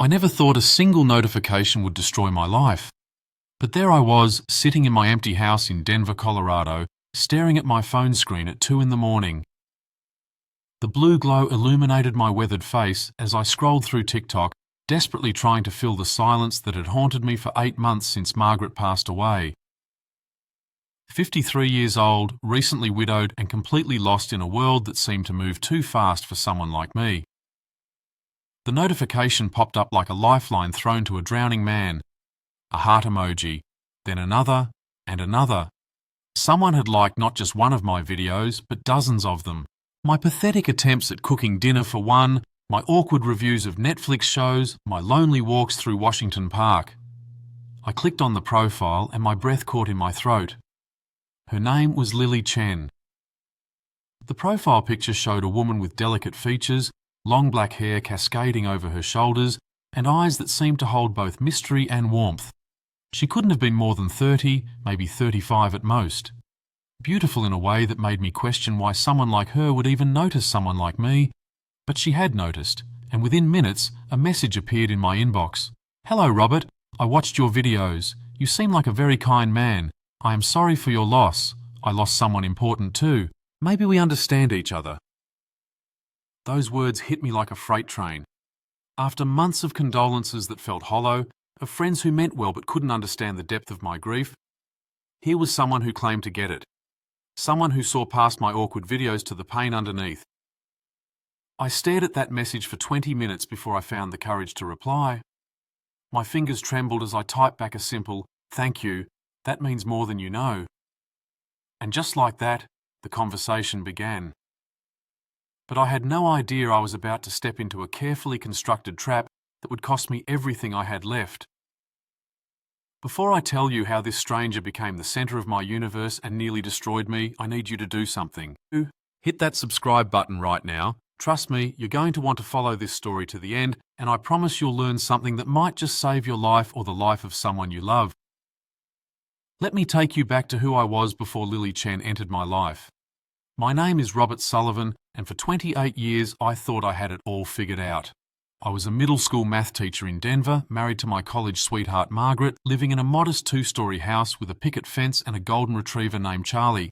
I never thought a single notification would destroy my life. But there I was, sitting in my empty house in Denver, Colorado, staring at my phone screen at 2 in the morning. The blue glow illuminated my weathered face as I scrolled through TikTok, desperately trying to fill the silence that had haunted me for 8 months since Margaret passed away. 53 years old, recently widowed and completely lost in a world that seemed to move too fast for someone like me. The notification popped up like a lifeline thrown to a drowning man. A heart emoji, then another and another. Someone had liked not just one of my videos, but dozens of them. My pathetic attempts at cooking dinner for one, my awkward reviews of Netflix shows, my lonely walks through Washington Park. I clicked on the profile and my breath caught in my throat. Her name was Lily Chen. The profile picture showed a woman with delicate features, long black hair cascading over her shoulders, and eyes that seemed to hold both mystery and warmth. She couldn't have been more than 30, maybe 35 at most. Beautiful in a way that made me question why someone like her would even notice someone like me. But she had noticed, and within minutes, a message appeared in my inbox. "Hello, Robert. I watched your videos. You seem like a very kind man. I am sorry for your loss. I lost someone important too. Maybe we understand each other." Those words hit me like a freight train. After months of condolences that felt hollow, of friends who meant well but couldn't understand the depth of my grief, here was someone who claimed to get it. Someone who saw past my awkward videos to the pain underneath. I stared at that message for 20 minutes before I found the courage to reply. My fingers trembled as I typed back a simple, "Thank you, that means more than you know." And just like that, the conversation began. But I had no idea I was about to step into a carefully constructed trap that would cost me everything I had left. Before I tell you how this stranger became the centre of my universe and nearly destroyed me, I need you to do something. Hit that subscribe button right now. Trust me, you're going to want to follow this story to the end, and I promise you'll learn something that might just save your life or the life of someone you love. Let me take you back to who I was before Lily Chen entered my life. My name is Robert Sullivan, and for 28 years I thought I had it all figured out. I was a middle school math teacher in Denver, married to my college sweetheart Margaret, living in a modest 2-story house with a picket fence and a golden retriever named Charlie.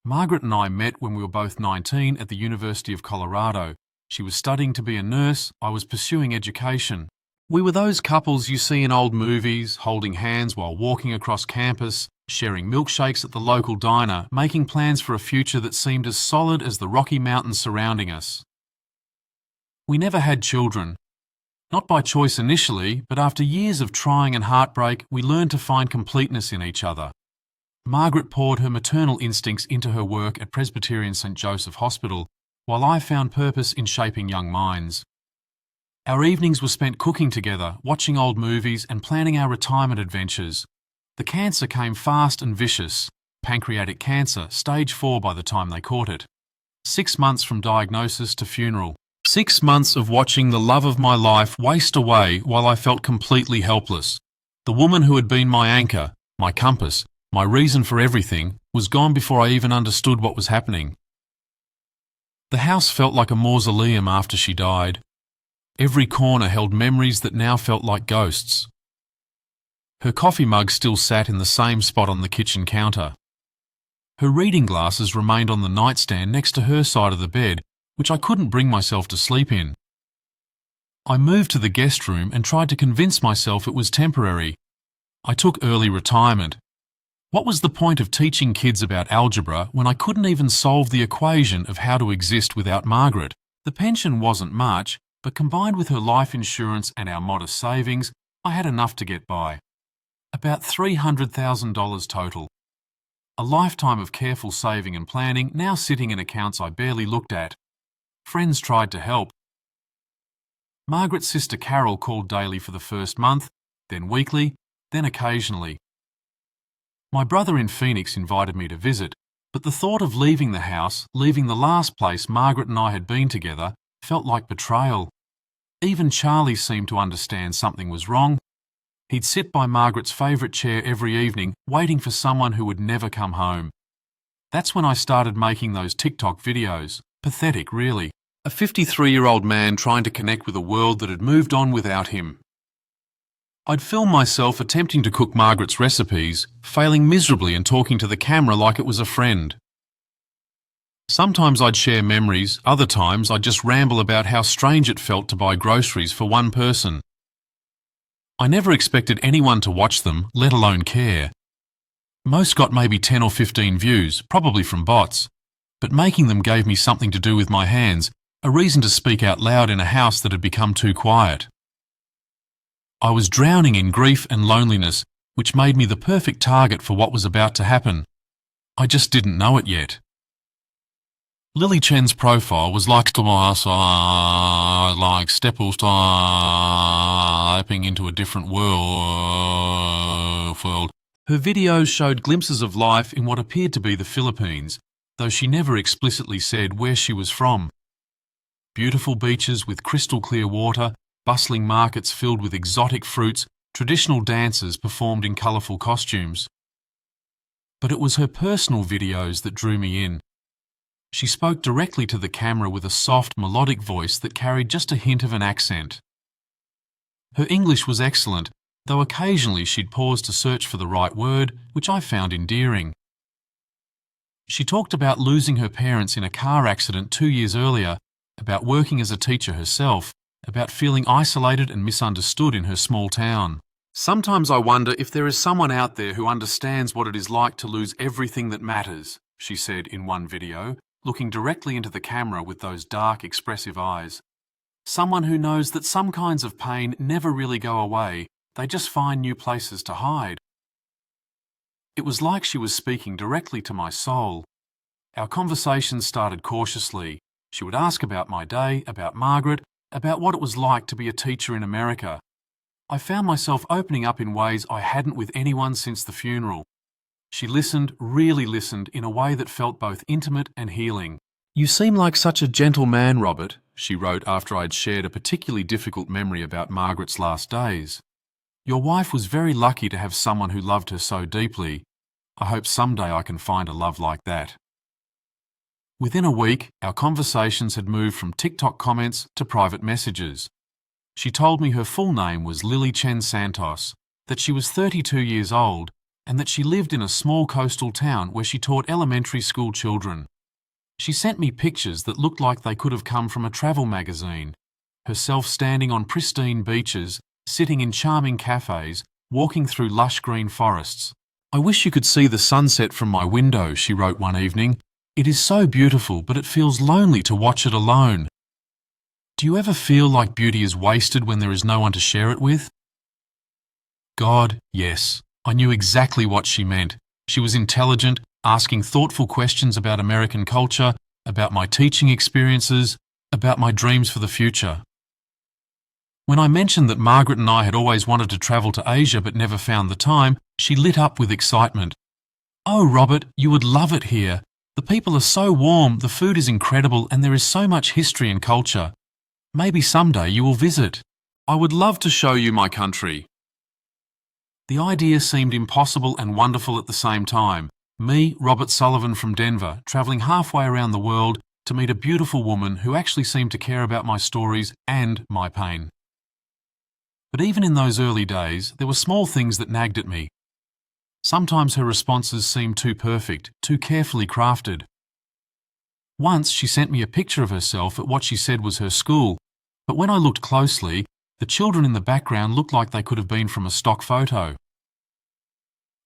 Margaret and I met when we were both 19 at the University of Colorado. She was studying to be a nurse, I was pursuing education. We were those couples you see in old movies, holding hands while walking across campus, sharing milkshakes at the local diner, making plans for a future that seemed as solid as the Rocky Mountains surrounding us. We never had children. Not by choice initially, but after years of trying and heartbreak, we learned to find completeness in each other. Margaret poured her maternal instincts into her work at Presbyterian St. Joseph Hospital, while I found purpose in shaping young minds. Our evenings were spent cooking together, watching old movies and planning our retirement adventures. The cancer came fast and vicious. Pancreatic cancer, stage 4 by the time they caught it. 6 months from diagnosis to funeral. 6 months of watching the love of my life waste away while I felt completely helpless. The woman who had been my anchor, my compass, my reason for everything, was gone before I even understood what was happening. The house felt like a mausoleum after she died. Every corner held memories that now felt like ghosts. Her coffee mug still sat in the same spot on the kitchen counter. Her reading glasses remained on the nightstand next to her side of the bed, which I couldn't bring myself to sleep in. I moved to the guest room and tried to convince myself it was temporary. I took early retirement. What was the point of teaching kids about algebra when I couldn't even solve the equation of how to exist without Margaret? The pension wasn't much, but combined with her life insurance and our modest savings, I had enough to get by. About $300,000 total. A lifetime of careful saving and planning now sitting in accounts I barely looked at. Friends tried to help. Margaret's sister Carol called daily for the first month, then weekly, then occasionally. My brother in Phoenix invited me to visit, but the thought of leaving the house, leaving the last place Margaret and I had been together, felt like betrayal. Even Charlie seemed to understand something was wrong. He'd sit by Margaret's favourite chair every evening, waiting for someone who would never come home. That's when I started making those TikTok videos. Pathetic, really. A 53-year-old man trying to connect with a world that had moved on without him. I'd film myself attempting to cook Margaret's recipes, failing miserably and talking to the camera like it was a friend. Sometimes I'd share memories, other times I'd just ramble about how strange it felt to buy groceries for one person. I never expected anyone to watch them, let alone care. Most got maybe 10 or 15 views, probably from bots, but making them gave me something to do with my hands, a reason to speak out loud in a house that had become too quiet. I was drowning in grief and loneliness, which made me the perfect target for what was about to happen. I just didn't know it yet. Lily Chen's profile was like stepping into a different world. Her videos showed glimpses of life in what appeared to be the Philippines, though she never explicitly said where she was from. Beautiful beaches with crystal clear water, bustling markets filled with exotic fruits, traditional dances performed in colourful costumes. But it was her personal videos that drew me in. She spoke directly to the camera with a soft, melodic voice that carried just a hint of an accent. Her English was excellent, though occasionally she'd pause to search for the right word, which I found endearing. She talked about losing her parents in a car accident 2 years earlier, about working as a teacher herself, about feeling isolated and misunderstood in her small town. Sometimes I wonder if there is someone out there who understands what it is like to lose everything that matters, she said in one video, looking directly into the camera with those dark, expressive eyes. Someone who knows that some kinds of pain never really go away, they just find new places to hide. It was like she was speaking directly to my soul. Our conversations started cautiously. She would ask about my day, about Margaret, about what it was like to be a teacher in America. I found myself opening up in ways I hadn't with anyone since the funeral. She listened, really listened, in a way that felt both intimate and healing. "You seem like such a gentle man, Robert," she wrote after I'd shared a particularly difficult memory about Margaret's last days. "Your wife was very lucky to have someone who loved her so deeply. I hope someday I can find a love like that." Within a week, our conversations had moved from TikTok comments to private messages. She told me her full name was Lily Chen Santos, that she was 32 years old, and that she lived in a small coastal town where she taught elementary school children. She sent me pictures that looked like they could have come from a travel magazine. Herself standing on pristine beaches, sitting in charming cafes, walking through lush green forests. "I wish you could see the sunset from my window," she wrote one evening. "It is so beautiful, but it feels lonely to watch it alone." Do you ever feel like beauty is wasted when there is no one to share it with? God, yes. I knew exactly what she meant. She was intelligent, asking thoughtful questions about American culture, about my teaching experiences, about my dreams for the future. When I mentioned that Margaret and I had always wanted to travel to Asia but never found the time, she lit up with excitement. "Oh, Robert, you would love it here. The people are so warm, the food is incredible, and there is so much history and culture. Maybe someday you will visit. I would love to show you my country." The idea seemed impossible and wonderful at the same time. Me, Robert Sullivan from Denver, travelling halfway around the world to meet a beautiful woman who actually seemed to care about my stories and my pain. But even in those early days, there were small things that nagged at me. Sometimes her responses seemed too perfect, too carefully crafted. Once she sent me a picture of herself at what she said was her school, but when I looked closely, the children in the background looked like they could have been from a stock photo.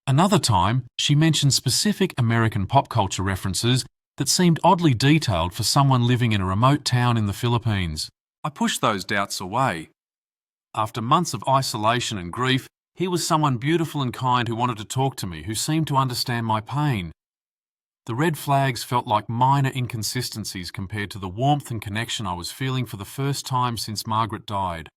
Another time, she mentioned specific American pop culture references that seemed oddly detailed for someone living in a remote town in the Philippines. I pushed those doubts away. After months of isolation and grief, here was someone beautiful and kind who wanted to talk to me, who seemed to understand my pain. The red flags felt like minor inconsistencies compared to the warmth and connection I was feeling for the first time since Margaret died.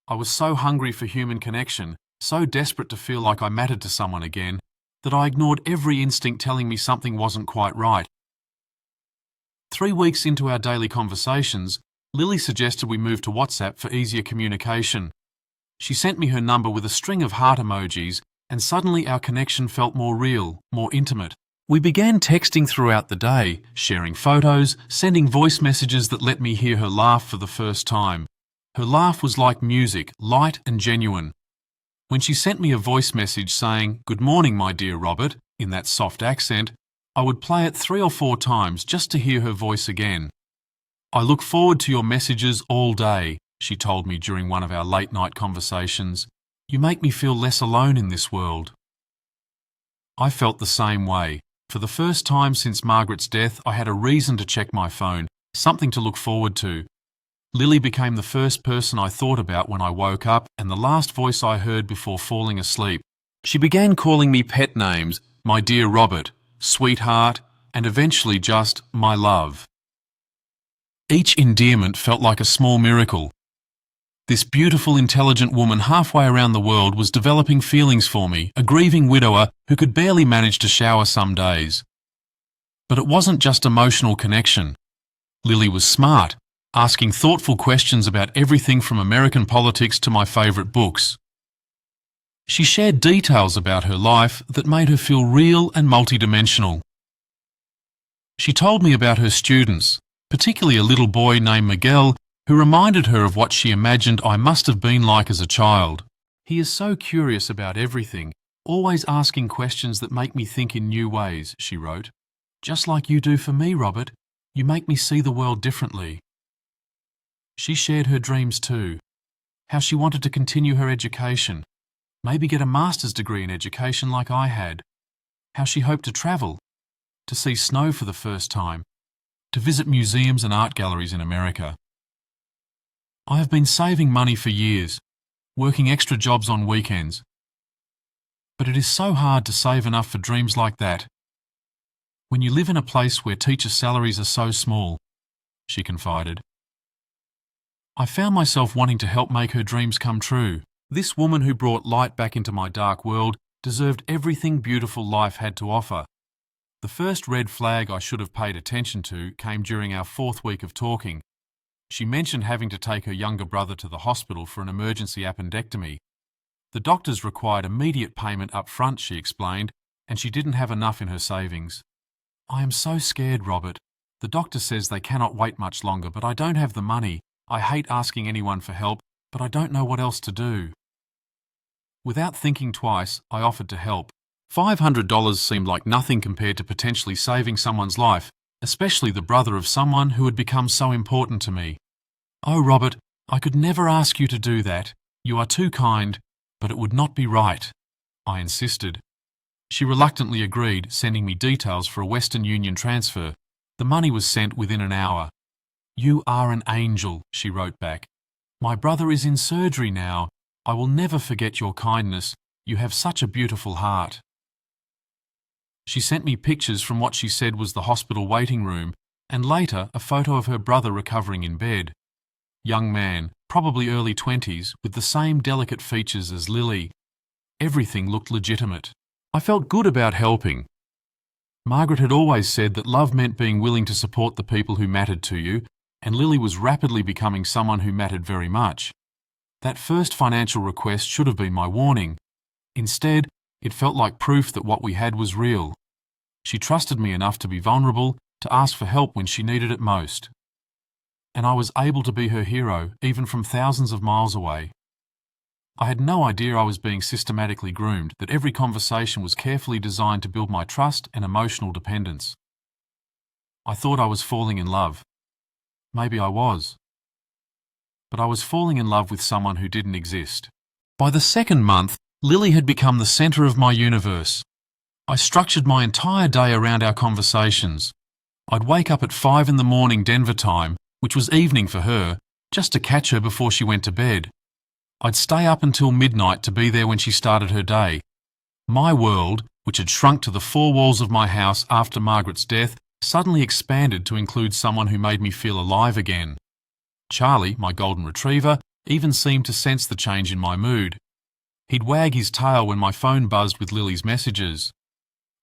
I was so hungry for human connection, so desperate to feel like I mattered to someone again, that I ignored every instinct telling me something wasn't quite right. 3 weeks into our daily conversations, Lily suggested we move to WhatsApp for easier communication. She sent me her number with a string of heart emojis, and suddenly our connection felt more real, more intimate. We began texting throughout the day, sharing photos, sending voice messages that let me hear her laugh for the first time. Her laugh was like music, light and genuine. When she sent me a voice message saying, "Good morning, my dear Robert," in that soft accent, I would play it 3 or 4 times just to hear her voice again. "I look forward to your messages all day," she told me during one of our late-night conversations. "You make me feel less alone in this world." I felt the same way. For the first time since Margaret's death, I had a reason to check my phone, something to look forward to. Lily became the first person I thought about when I woke up and the last voice I heard before falling asleep. She began calling me pet names, my dear Robert, sweetheart, and eventually just my love. Each endearment felt like a small miracle. This beautiful, intelligent woman halfway around the world was developing feelings for me, a grieving widower who could barely manage to shower some days. But it wasn't just emotional connection. Lily was smart, asking thoughtful questions about everything from American politics to my favourite books. She shared details about her life that made her feel real and multidimensional. She told me about her students, particularly a little boy named Miguel, who reminded her of what she imagined I must have been like as a child. "He is so curious about everything, always asking questions that make me think in new ways," she wrote. "Just like you do for me, Robert. You make me see the world differently." She shared her dreams too, how she wanted to continue her education, maybe get a master's degree in education like I had, how she hoped to travel, to see snow for the first time, to visit museums and art galleries in America. "I have been saving money for years, working extra jobs on weekends. But it is so hard to save enough for dreams like that. When you live in a place where teacher salaries are so small," she confided. I found myself wanting to help make her dreams come true. This woman who brought light back into my dark world deserved everything beautiful life had to offer. The first red flag I should have paid attention to came during our 4th week of talking. She mentioned having to take her younger brother to the hospital for an emergency appendectomy. The doctors required immediate payment up front, she explained, and she didn't have enough in her savings. "I am so scared, Robert. The doctor says they cannot wait much longer, but I don't have the money. I hate asking anyone for help, but I don't know what else to do." Without thinking twice, I offered to help. $500 seemed like nothing compared to potentially saving someone's life, especially the brother of someone who had become so important to me. "Oh, Robert, I could never ask you to do that. You are too kind, but it would not be right," I insisted. She reluctantly agreed, sending me details for a Western Union transfer. The money was sent within an hour. "You are an angel," she wrote back. "My brother is in surgery now. I will never forget your kindness. You have such a beautiful heart." She sent me pictures from what she said was the hospital waiting room, and later a photo of her brother recovering in bed. Young man, probably early 20s, with the same delicate features as Lily. Everything looked legitimate. I felt good about helping. Margaret had always said that love meant being willing to support the people who mattered to you, and Lily was rapidly becoming someone who mattered very much. That first financial request should have been my warning. Instead, it felt like proof that what we had was real. She trusted me enough to be vulnerable, to ask for help when she needed it most. And I was able to be her hero, even from thousands of miles away. I had no idea I was being systematically groomed, that every conversation was carefully designed to build my trust and emotional dependence. I thought I was falling in love. Maybe I was. But I was falling in love with someone who didn't exist. By the second month, Lily had become the centre of my universe. I structured my entire day around our conversations. I'd wake up at 5 in the morning Denver time, which was evening for her, just to catch her before she went to bed. I'd stay up until midnight to be there when she started her day. My world, which had shrunk to the 4 walls of my house after Margaret's death, suddenly expanded to include someone who made me feel alive again. Charlie, my golden retriever, even seemed to sense the change in my mood. He'd wag his tail when my phone buzzed with Lily's messages.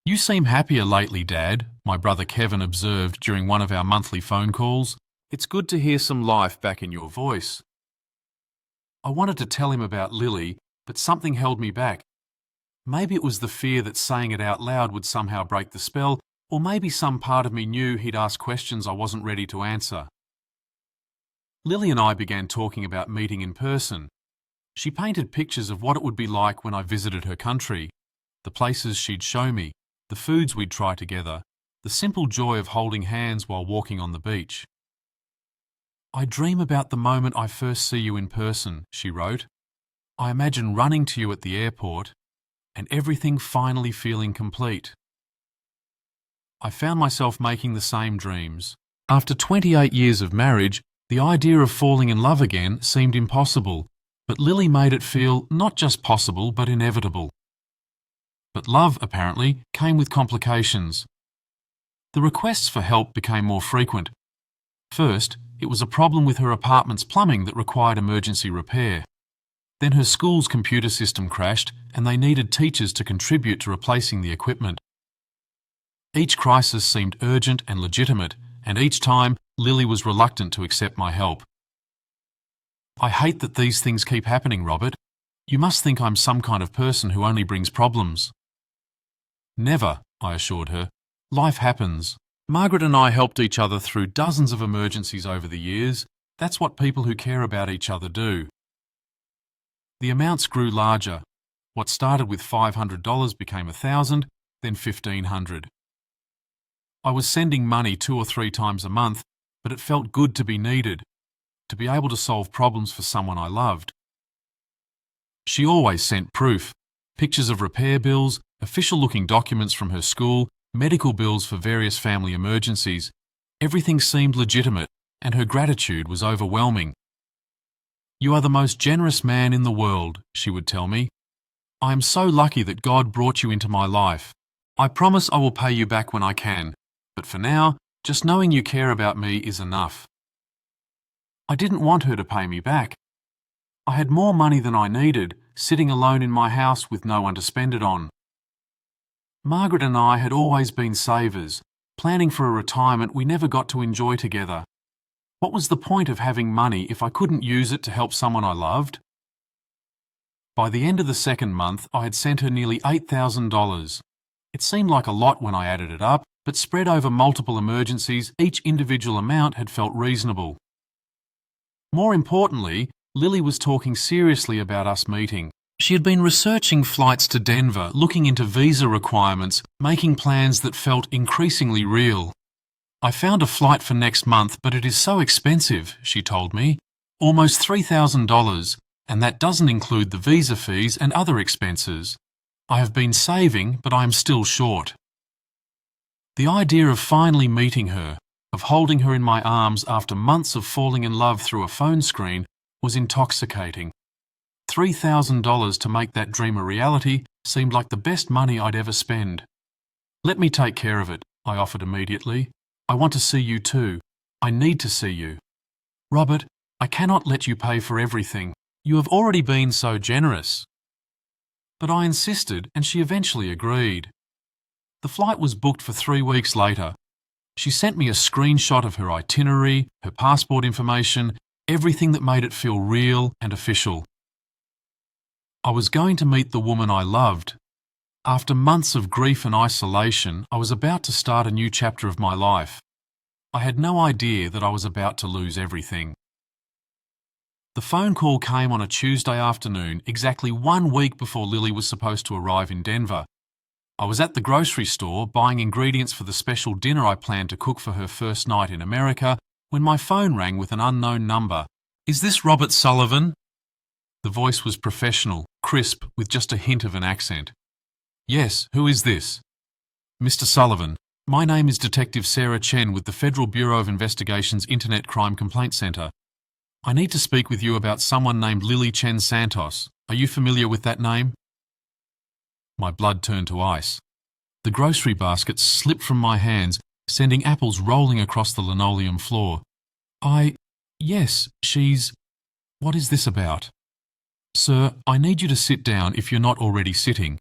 "You seem happier lately, Dad," my brother Kevin observed during one of our monthly phone calls. "It's good to hear some life back in your voice." I wanted to tell him about Lily, but something held me back. Maybe it was the fear that saying it out loud would somehow break the spell, or maybe some part of me knew he'd ask questions I wasn't ready to answer. Lily and I began talking about meeting in person. She painted pictures of what it would be like when I visited her country, the places she'd show me, the foods we'd try together, the simple joy of holding hands while walking on the beach. "I dream about the moment I first see you in person," she wrote. "I imagine running to you at the airport and everything finally feeling complete." I found myself making the same dreams. After 28 years of marriage, the idea of falling in love again seemed impossible, but Lily made it feel not just possible but inevitable. But love, apparently, came with complications. The requests for help became more frequent. First, it was a problem with her apartment's plumbing that required emergency repair. Then her school's computer system crashed and they needed teachers to contribute to replacing the equipment. Each crisis seemed urgent and legitimate, and each time Lily was reluctant to accept my help. "I hate that these things keep happening, Robert. You must think I'm some kind of person who only brings problems." "Never," I assured her. "Life happens. Margaret and I helped each other through dozens of emergencies over the years. That's what people who care about each other do." The amounts grew larger. What started with $500 became $1,000, then $1,500. I was sending money 2 or 3 times a month, but it felt good to be needed, to be able to solve problems for someone I loved. She always sent proof, pictures of repair bills, official-looking documents from her school, medical bills for various family emergencies. Everything seemed legitimate, and her gratitude was overwhelming. "You are the most generous man in the world," she would tell me. "I am so lucky that God brought you into my life. I promise I will pay you back when I can, but for now, just knowing you care about me is enough." I didn't want her to pay me back. I had more money than I needed, sitting alone in my house with no one to spend it on. Margaret and I had always been savers, planning for a retirement we never got to enjoy together. What was the point of having money if I couldn't use it to help someone I loved? By the end of the second month, I had sent her nearly $8,000. It seemed like a lot when I added it up, but spread over multiple emergencies, each individual amount had felt reasonable. More importantly, Lily was talking seriously about us meeting. She had been researching flights to Denver, looking into visa requirements, making plans that felt increasingly real. "I found a flight for next month, but it is so expensive," she told me. "Almost $3,000, and that doesn't include the visa fees and other expenses. I have been saving, but I am still short." The idea of finally meeting her, of holding her in my arms after months of falling in love through a phone screen, was intoxicating. $3,000 to make that dream a reality seemed like the best money I'd ever spend. "Let me take care of it," I offered immediately. "I want to see you too. I need to see you." "Robert, I cannot let you pay for everything. You have already been so generous." But I insisted, and she eventually agreed. The flight was booked for 3 weeks later. She sent me a screenshot of her itinerary, her passport information, everything that made it feel real and official. I was going to meet the woman I loved. After months of grief and isolation, I was about to start a new chapter of my life. I had no idea that I was about to lose everything. The phone call came on a Tuesday afternoon, exactly 1 week before Lily was supposed to arrive in Denver. I was at the grocery store buying ingredients for the special dinner I planned to cook for her first night in America when my phone rang with an unknown number. "Is this Robert Sullivan?" The voice was professional, crisp, with just a hint of an accent. "Yes, who is this?" "Mr. Sullivan, my name is Detective Sarah Chen with the Federal Bureau of Investigation's Internet Crime Complaint Center. I need to speak with you about someone named Lily Chen Santos. Are you familiar with that name?" My blood turned to ice. The grocery basket slipped from my hands, sending apples rolling across the linoleum floor. Yes, she's... What is this about?" "Sir, I need you to sit down if you're not already sitting.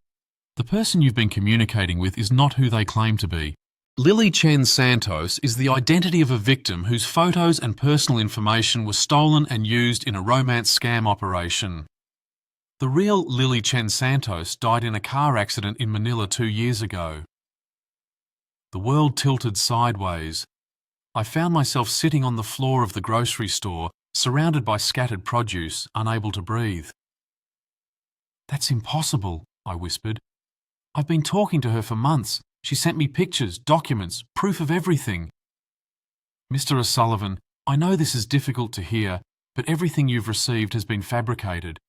The person you've been communicating with is not who they claim to be. Lily Chen Santos is the identity of a victim whose photos and personal information were stolen and used in a romance scam operation." The real Lily Chen Santos died in a car accident in Manila 2 years ago. The world tilted sideways. I found myself sitting on the floor of the grocery store, surrounded by scattered produce, unable to breathe. "That's impossible," I whispered. "I've been talking to her for months. She sent me pictures, documents, proof of everything." "Mr. O'Sullivan, I know this is difficult to hear, but everything you've received has been fabricated.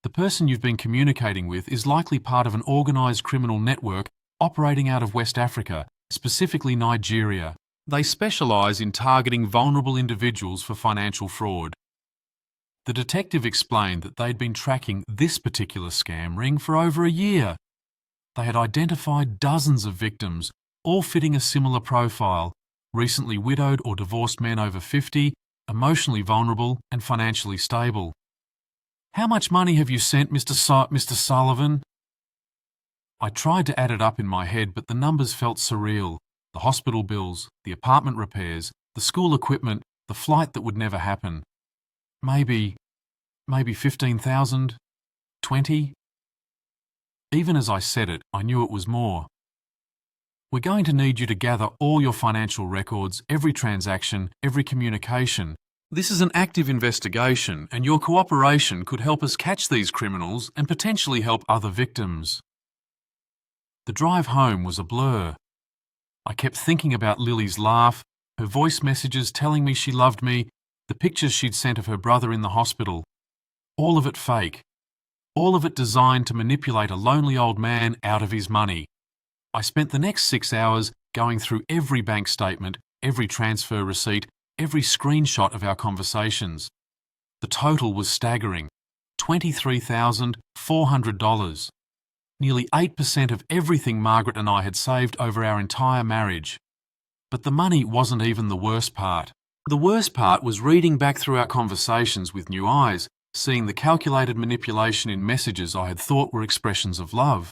The person you've been communicating with is likely part of an organised criminal network operating out of West Africa, specifically Nigeria. They specialise in targeting vulnerable individuals for financial fraud." The detective explained that they'd been tracking this particular scam ring for over a year. They had identified dozens of victims, all fitting a similar profile: recently widowed or divorced men over 50, emotionally vulnerable and financially stable. "How much money have you sent, Mr. Sullivan?" I tried to add it up in my head, but the numbers felt surreal. The hospital bills, the apartment repairs, the school equipment, the flight that would never happen. Maybe 15,000, 20. Even as I said it, I knew it was more. "We're going to need you to gather all your financial records, every transaction, every communication. This is an active investigation, and your cooperation could help us catch these criminals and potentially help other victims." The drive home was a blur. I kept thinking about Lily's laugh, her voice messages telling me she loved me, the pictures she'd sent of her brother in the hospital. All of it fake. All of it designed to manipulate a lonely old man out of his money. I spent the next 6 hours going through every bank statement, every transfer receipt, every screenshot of our conversations. The total was staggering: $23,400. Nearly 8% of everything Margaret and I had saved over our entire marriage. But the money wasn't even the worst part. The worst part was reading back through our conversations with new eyes, seeing the calculated manipulation in messages I had thought were expressions of love.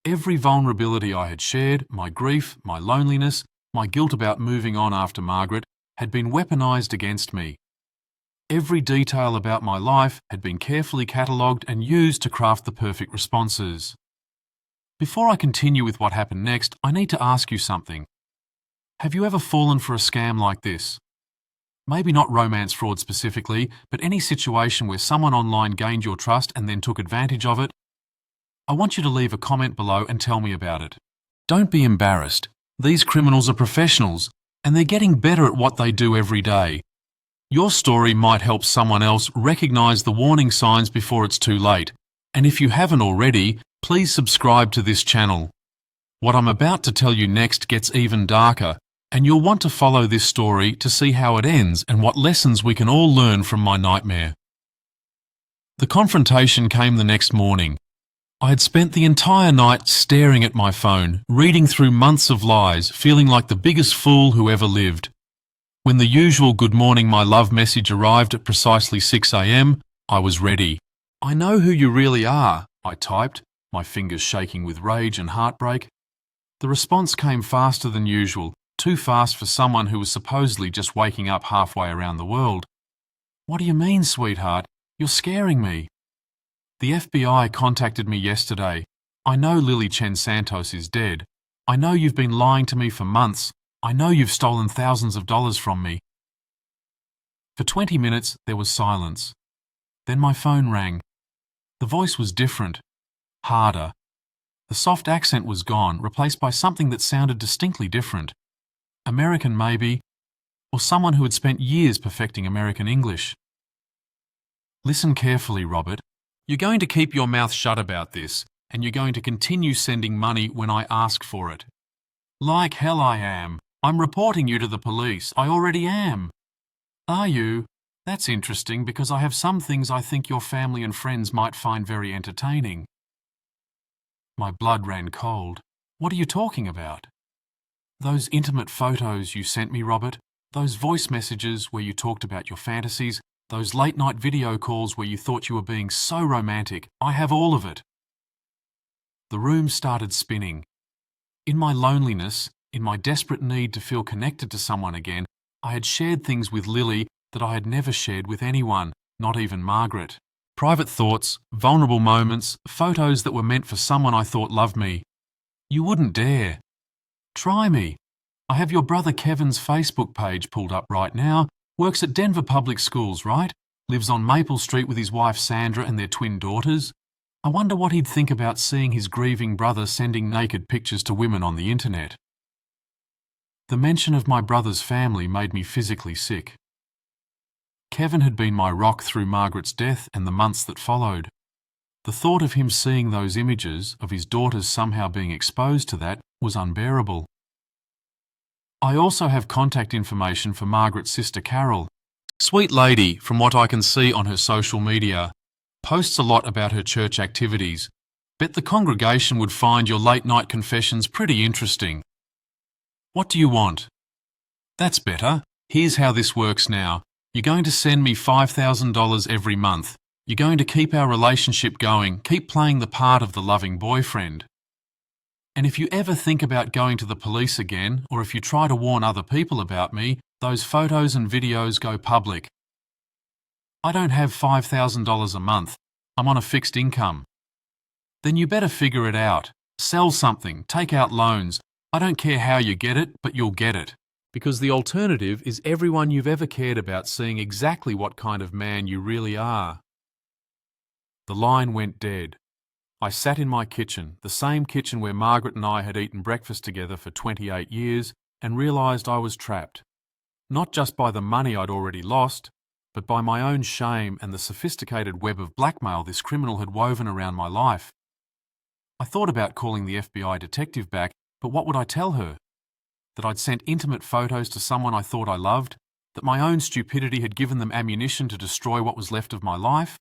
Every vulnerability I had shared, my grief, my loneliness, my guilt about moving on after Margaret, had been weaponized against me. Every detail about my life had been carefully catalogued and used to craft the perfect responses. Before I continue with what happened next, I need to ask you something. Have you ever fallen for a scam like this? Maybe not romance fraud specifically, but any situation where someone online gained your trust and then took advantage of it? I want you to leave a comment below and tell me about it. Don't be embarrassed. These criminals are professionals, and they're getting better at what they do every day. Your story might help someone else recognise the warning signs before it's too late. And if you haven't already, please subscribe to this channel. What I'm about to tell you next gets even darker, and you'll want to follow this story to see how it ends and what lessons we can all learn from my nightmare. The confrontation came the next morning. I had spent the entire night staring at my phone, reading through months of lies, feeling like the biggest fool who ever lived. When the usual "good morning, my love" message arrived at precisely 6 a.m, I was ready. "I know who you really are," I typed, my fingers shaking with rage and heartbreak. The response came faster than usual, too fast for someone who was supposedly just waking up halfway around the world. "What do you mean, sweetheart? You're scaring me." "The FBI contacted me yesterday. I know Lily Chen Santos is dead. I know you've been lying to me for months. I know you've stolen thousands of dollars from me." For 20 minutes, there was silence. Then my phone rang. The voice was different, harder. The soft accent was gone, replaced by something that sounded distinctly different. American, maybe, or someone who had spent years perfecting American English. "Listen carefully, Robert. You're going to keep your mouth shut about this, and you're going to continue sending money when I ask for it." "Like hell I am. I'm reporting you to the police. I already am." "Are you? That's interesting, because I have some things I think your family and friends might find very entertaining." My blood ran cold. "What are you talking about?" "Those intimate photos you sent me, Robert. Those voice messages where you talked about your fantasies. Those late-night video calls where you thought you were being so romantic. I have all of it." The room started spinning. In my loneliness, in my desperate need to feel connected to someone again, I had shared things with Lily that I had never shared with anyone, not even Margaret. Private thoughts, vulnerable moments, photos that were meant for someone I thought loved me. You wouldn't dare. Try me. I have your brother Kevin's Facebook page pulled up right now. Works at Denver Public Schools, right? Lives on Maple Street with his wife Sandra and their twin daughters. I wonder what he'd think about seeing his grieving brother sending naked pictures to women on the internet. The mention of my brother's family made me physically sick. Kevin had been my rock through Margaret's death and the months that followed. The thought of him seeing those images of his daughters somehow being exposed to that was unbearable. I also have contact information for Margaret's sister Carol. Sweet lady, from what I can see on her social media. Posts a lot about her church activities. Bet the congregation would find your late-night confessions pretty interesting. What do you want? That's better. Here's how this works now. You're going to send me $5,000 every month. You're going to keep our relationship going, keep playing the part of the loving boyfriend. And if you ever think about going to the police again, or if you try to warn other people about me, those photos and videos go public. I don't have $5,000 a month. I'm on a fixed income. Then you better figure it out. Sell something, take out loans. I don't care how you get it, but you'll get it. Because the alternative is everyone you've ever cared about seeing exactly what kind of man you really are. The line went dead. I sat in my kitchen, the same kitchen where Margaret and I had eaten breakfast together for 28 years, and realised I was trapped. Not just by the money I'd already lost, but by my own shame and the sophisticated web of blackmail this criminal had woven around my life. I thought about calling the FBI detective back, but what would I tell her? That I'd sent intimate photos to someone I thought I loved? That my own stupidity had given them ammunition to destroy what was left of my life?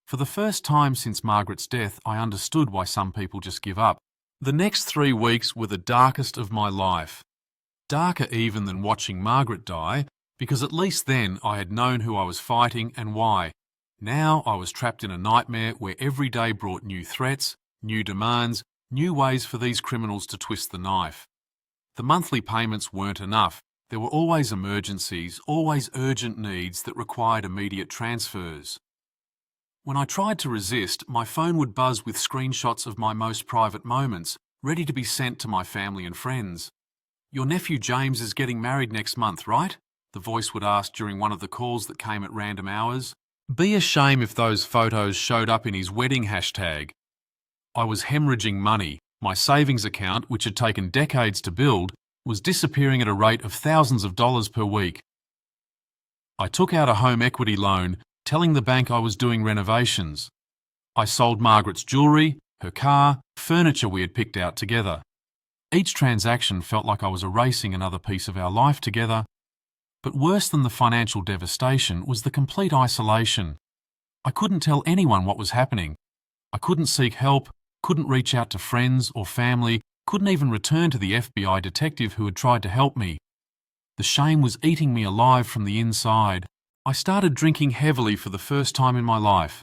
For the first time since Margaret's death, I understood why some people just give up. The next 3 weeks were the darkest of my life. Darker even than watching Margaret die, because at least then I had known who I was fighting and why. Now I was trapped in a nightmare where every day brought new threats, new demands, new ways for these criminals to twist the knife. The monthly payments weren't enough. There were always emergencies, always urgent needs that required immediate transfers. When I tried to resist, my phone would buzz with screenshots of my most private moments, ready to be sent to my family and friends. Your nephew James is getting married next month, right? The voice would ask during one of the calls that came at random hours. Be a shame if those photos showed up in his wedding hashtag. I was hemorrhaging money. My savings account, which had taken decades to build, was disappearing at a rate of thousands of dollars per week. I took out a home equity loan, telling the bank I was doing renovations. I sold Margaret's jewellery, her car, furniture we had picked out together. Each transaction felt like I was erasing another piece of our life together. But worse than the financial devastation was the complete isolation. I couldn't tell anyone what was happening. I couldn't seek help, couldn't reach out to friends or family, couldn't even return to the FBI detective who had tried to help me. The shame was eating me alive from the inside. I started drinking heavily for the first time in my life.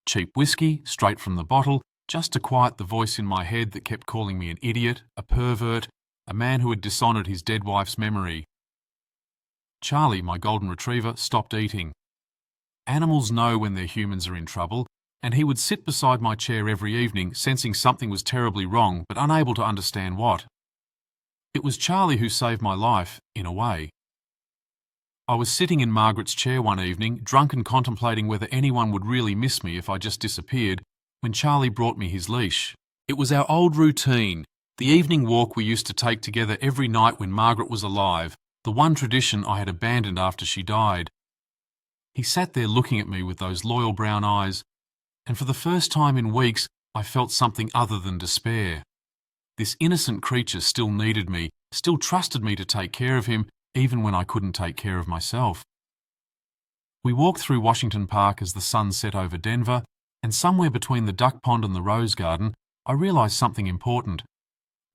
Cheap whiskey, straight from the bottle, just to quiet the voice in my head that kept calling me an idiot, a pervert, a man who had dishonoured his dead wife's memory. Charlie, my golden retriever, stopped eating. Animals know when their humans are in trouble, and he would sit beside my chair every evening, sensing something was terribly wrong, but unable to understand what. It was Charlie who saved my life, in a way. I was sitting in Margaret's chair one evening, drunk and contemplating whether anyone would really miss me if I just disappeared, when Charlie brought me his leash. It was our old routine, the evening walk we used to take together every night when Margaret was alive, the one tradition I had abandoned after she died. He sat there looking at me with those loyal brown eyes, and for the first time in weeks I felt something other than despair. This innocent creature still needed me, still trusted me to take care of him, even when I couldn't take care of myself. We walked through Washington Park as the sun set over Denver, and somewhere between the duck pond and the rose garden, I realised something important.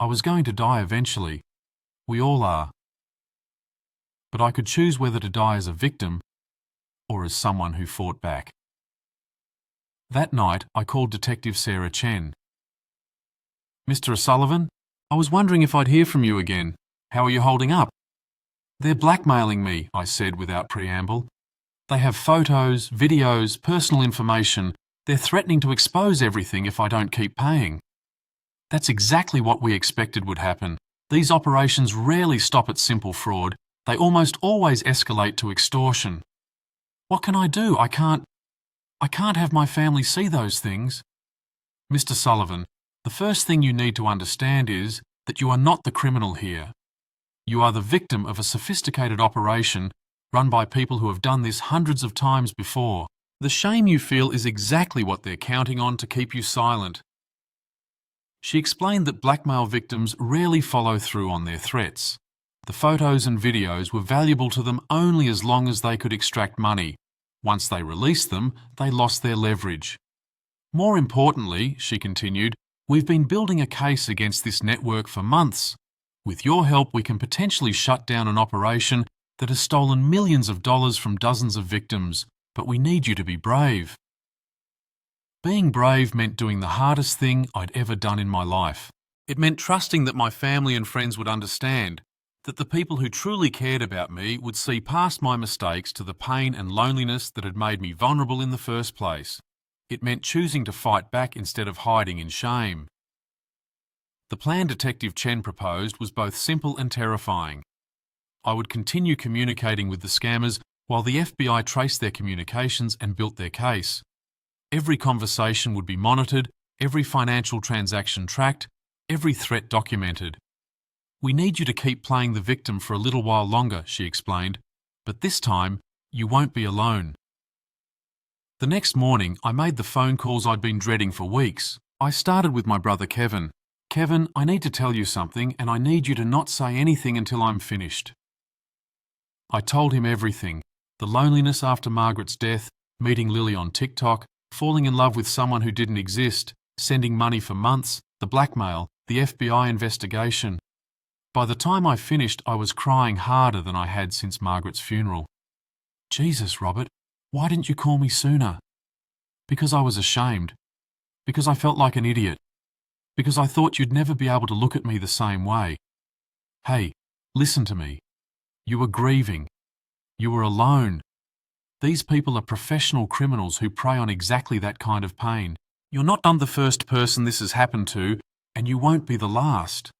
I was going to die eventually. We all are. But I could choose whether to die as a victim or as someone who fought back. That night, I called Detective Sarah Chen. Mr. O'Sullivan, I was wondering if I'd hear from you again. How are you holding up? They're blackmailing me, I said without preamble. They have photos, videos, personal information. They're threatening to expose everything if I don't keep paying. That's exactly what we expected would happen. These operations rarely stop at simple fraud. They almost always escalate to extortion. What can I do? I can't have my family see those things. Mr. Sullivan, the first thing you need to understand is that you are not the criminal here. You are the victim of a sophisticated operation run by people who have done this hundreds of times before. The shame you feel is exactly what they're counting on to keep you silent. She explained that blackmail victims rarely follow through on their threats. The photos and videos were valuable to them only as long as they could extract money. Once they released them, they lost their leverage. More importantly, she continued, we've been building a case against this network for months. With your help, we can potentially shut down an operation that has stolen millions of dollars from dozens of victims, but we need you to be brave. Being brave meant doing the hardest thing I'd ever done in my life. It meant trusting that my family and friends would understand, that the people who truly cared about me would see past my mistakes to the pain and loneliness that had made me vulnerable in the first place. It meant choosing to fight back instead of hiding in shame. The plan Detective Chen proposed was both simple and terrifying. I would continue communicating with the scammers while the FBI traced their communications and built their case. Every conversation would be monitored, every financial transaction tracked, every threat documented. We need you to keep playing the victim for a little while longer, she explained, but this time you won't be alone. The next morning, I made the phone calls I'd been dreading for weeks. I started with my brother Kevin. Kevin, I need to tell you something, and I need you to not say anything until I'm finished. I told him everything. The loneliness after Margaret's death, meeting Lily on TikTok, falling in love with someone who didn't exist, sending money for months, the blackmail, the FBI investigation. By the time I finished, I was crying harder than I had since Margaret's funeral. Jesus, Robert, why didn't you call me sooner? Because I was ashamed. Because I felt like an idiot. Because I thought you'd never be able to look at me the same way. Hey, listen to me. You were grieving. You were alone. These people are professional criminals who prey on exactly that kind of pain. You're not the first person this has happened to, and you won't be the last.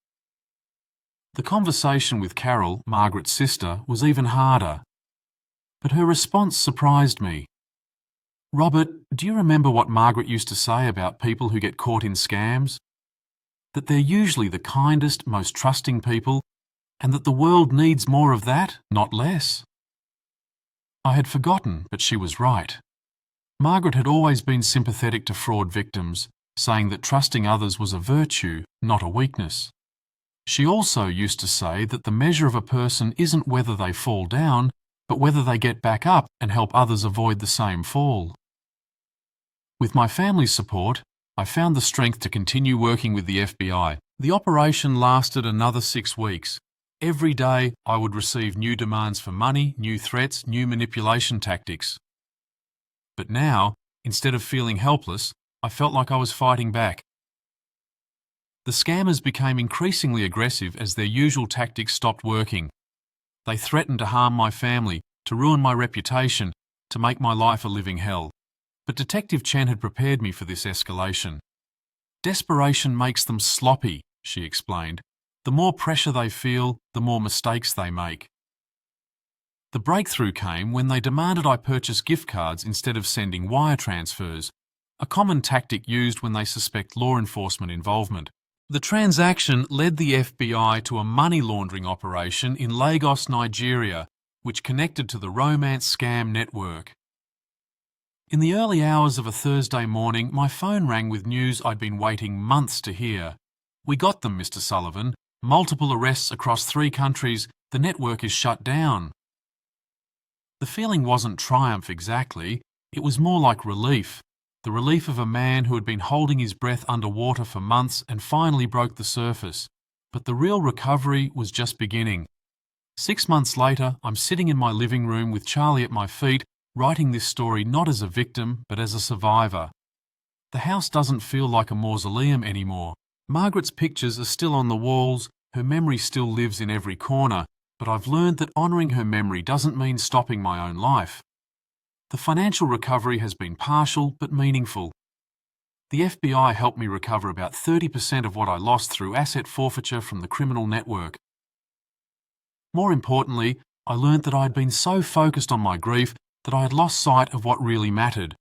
The conversation with Carol, Margaret's sister, was even harder. But her response surprised me. Robert, do you remember what Margaret used to say about people who get caught in scams? That they're usually the kindest, most trusting people, and that the world needs more of that, not less. I had forgotten, but she was right. Margaret had always been sympathetic to fraud victims, saying that trusting others was a virtue, not a weakness. She also used to say that the measure of a person isn't whether they fall down, but whether they get back up and help others avoid the same fall. With my family's support, I found the strength to continue working with the FBI. The operation lasted another 6 weeks. Every day, I would receive new demands for money, new threats, new manipulation tactics. But now, instead of feeling helpless, I felt like I was fighting back. The scammers became increasingly aggressive as their usual tactics stopped working. They threatened to harm my family, to ruin my reputation, to make my life a living hell. But Detective Chen had prepared me for this escalation. Desperation makes them sloppy, she explained. The more pressure they feel, the more mistakes they make. The breakthrough came when they demanded I purchase gift cards instead of sending wire transfers, a common tactic used when they suspect law enforcement involvement. The transaction led the FBI to a money laundering operation in Lagos, Nigeria, which connected to the romance scam network. In the early hours of a Thursday morning, my phone rang with news I'd been waiting months to hear. We got them, Mr. Sullivan. Multiple arrests across 3 countries. The network is shut down. The feeling wasn't triumph exactly. It was more like relief. The relief of a man who had been holding his breath underwater for months and finally broke the surface. But the real recovery was just beginning. 6 months later, I'm sitting in my living room with Charlie at my feet, writing this story not as a victim, but as a survivor. The house doesn't feel like a mausoleum anymore. Margaret's pictures are still on the walls, her memory still lives in every corner, but I've learned that honouring her memory doesn't mean stopping my own life. The financial recovery has been partial but meaningful. The FBI helped me recover about 30% of what I lost through asset forfeiture from the criminal network. More importantly, I learnt that I had been so focused on my grief that I had lost sight of what really mattered.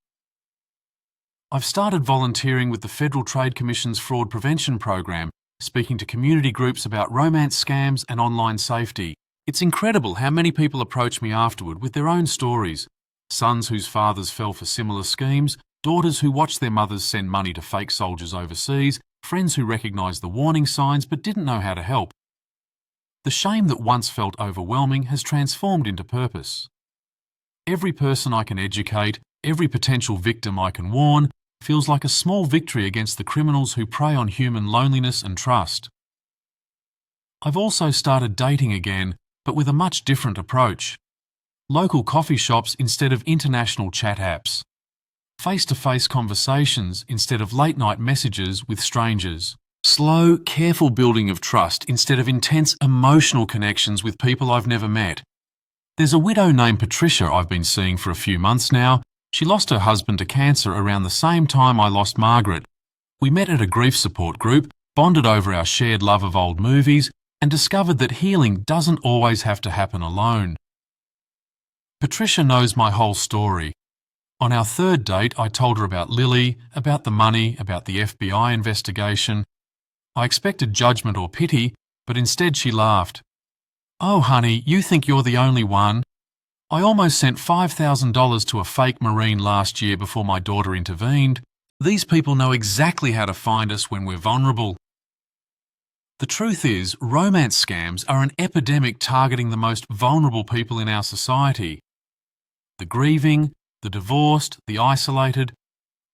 I've started volunteering with the Federal Trade Commission's Fraud Prevention Program, speaking to community groups about romance scams and online safety. It's incredible how many people approach me afterward with their own stories. Sons whose fathers fell for similar schemes, daughters who watched their mothers send money to fake soldiers overseas, friends who recognised the warning signs but didn't know how to help. The shame that once felt overwhelming has transformed into purpose. Every person I can educate, every potential victim I can warn, feels like a small victory against the criminals who prey on human loneliness and trust. I've also started dating again, but with a much different approach. Local coffee shops instead of international chat apps. Face-to-face conversations instead of late-night messages with strangers. Slow, careful building of trust instead of intense emotional connections with people I've never met. There's a widow named Patricia I've been seeing for a few months now. She lost her husband to cancer around the same time I lost Margaret. We met at a grief support group, bonded over our shared love of old movies, and discovered that healing doesn't always have to happen alone. Patricia knows my whole story. On our third date, I told her about Lily, about the money, about the FBI investigation. I expected judgment or pity, but instead she laughed. "Oh, honey, you think you're the only one? I almost sent $5,000 to a fake Marine last year before my daughter intervened. These people know exactly how to find us when we're vulnerable." The truth is, romance scams are an epidemic targeting the most vulnerable people in our society. The grieving, the divorced, the isolated,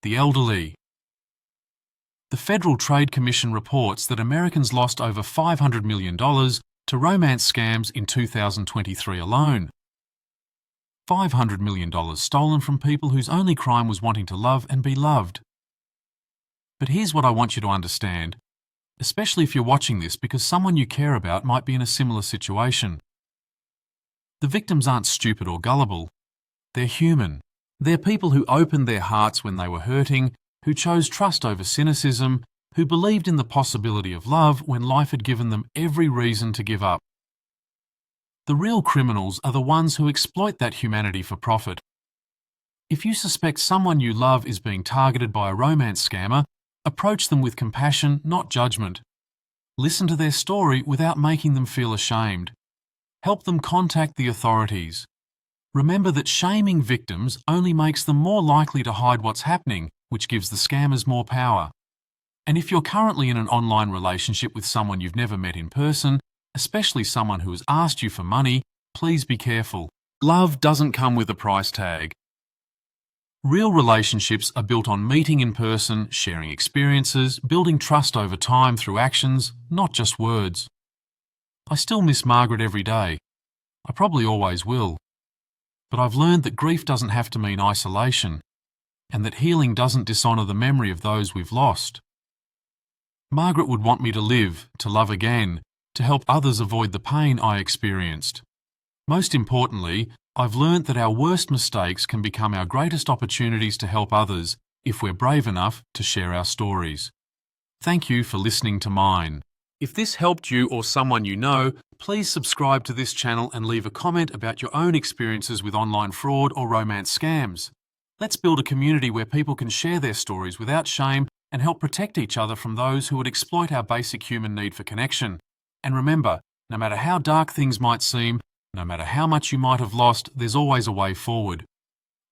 the elderly. The Federal Trade Commission reports that Americans lost over $500 million to romance scams in 2023 alone. $500 million stolen from people whose only crime was wanting to love and be loved. But here's what I want you to understand, especially if you're watching this because someone you care about might be in a similar situation. The victims aren't stupid or gullible. They're human. They're people who opened their hearts when they were hurting, who chose trust over cynicism, who believed in the possibility of love when life had given them every reason to give up. The real criminals are the ones who exploit that humanity for profit. If you suspect someone you love is being targeted by a romance scammer, approach them with compassion, not judgment. Listen to their story without making them feel ashamed. Help them contact the authorities. Remember that shaming victims only makes them more likely to hide what's happening, which gives the scammers more power. And if you're currently in an online relationship with someone you've never met in person, especially someone who has asked you for money, please be careful. Love doesn't come with a price tag. Real relationships are built on meeting in person, sharing experiences, building trust over time through actions, not just words. I still miss Margaret every day. I probably always will. But I've learned that grief doesn't have to mean isolation, and that healing doesn't dishonour the memory of those we've lost. Margaret would want me to live, to love again, to help others avoid the pain I experienced. Most importantly, I've learnt that our worst mistakes can become our greatest opportunities to help others if we're brave enough to share our stories. Thank you for listening to mine. If this helped you or someone you know, please subscribe to this channel and leave a comment about your own experiences with online fraud or romance scams. Let's build a community where people can share their stories without shame and help protect each other from those who would exploit our basic human need for connection. And remember, no matter how dark things might seem, no matter how much you might have lost, there's always a way forward.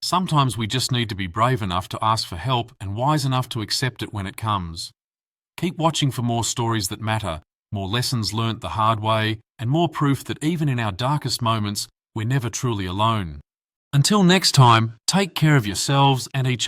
Sometimes we just need to be brave enough to ask for help and wise enough to accept it when it comes. Keep watching for more stories that matter, more lessons learnt the hard way, and more proof that even in our darkest moments, we're never truly alone. Until next time, take care of yourselves and each other.